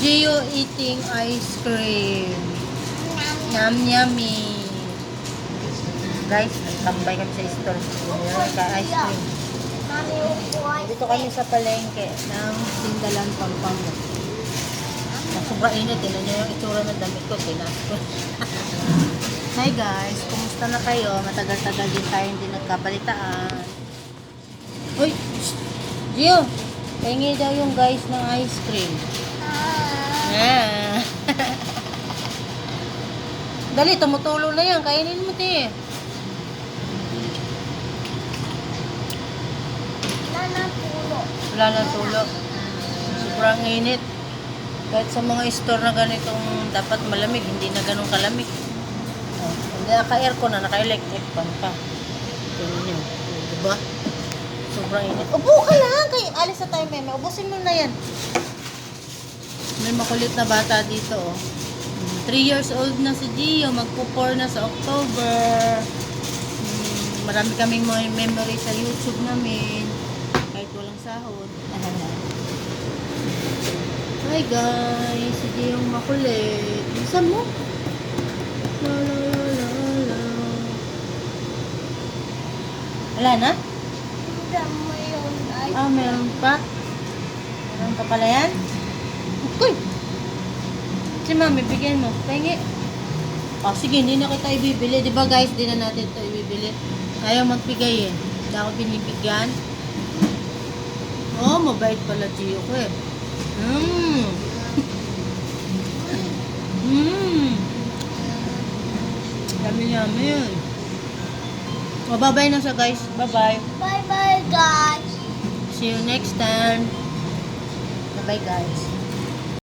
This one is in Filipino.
Gio eating ice cream. Yum, yummy. Guys, nagtambay kami sa store. Ice cream. Dito kami sa palengke ng Sindalan, Pampanga. Sobrang init. Tignan nyo yung itsura ng damit ko. Tinas ko. Hi guys, kumusta na kayo? Matagal-tagal din tayo hindi nagkabalitaan. Uy! Gio! Pahingi daw yung guys ng ice cream. Yeah. Dali, tumutulo na yan. Kainin mo, te. Wala na tulo. Sobrang init. Kahit sa mga store na ganitong dapat malamig, hindi na ganun kalamig. Hindi naka-aircon na, naka-electric fan pa. Tingnan nyo. Diba? Sobrang init. Upo ka lang! Alis na tayo, meme. Ubusin mo na yan. May makulit na bata dito, oh. 3 years old na si Gio. Magpo-4 na sa October. Marami kaming memory sa YouTube namin. Kahit walang sahod. Hi guys, si Gio yung makulit. Saan mo? La la la la. Wala na? Ah, meron pa? Meron pa pala yan? Uy! Si mami, bigyan mo. Pahingi. Oh, sige, hindi na kita ibibili. Diba guys, hindi na natin ito ibibili. Ayaw magbigay eh. Hindi ako binibigyan. Oh, mabait pala Gio ko eh. Yummy yun. Oh, bye-bye na sa guys. Bye-bye. Bye-bye, guys. See you next time. Bye-bye guys.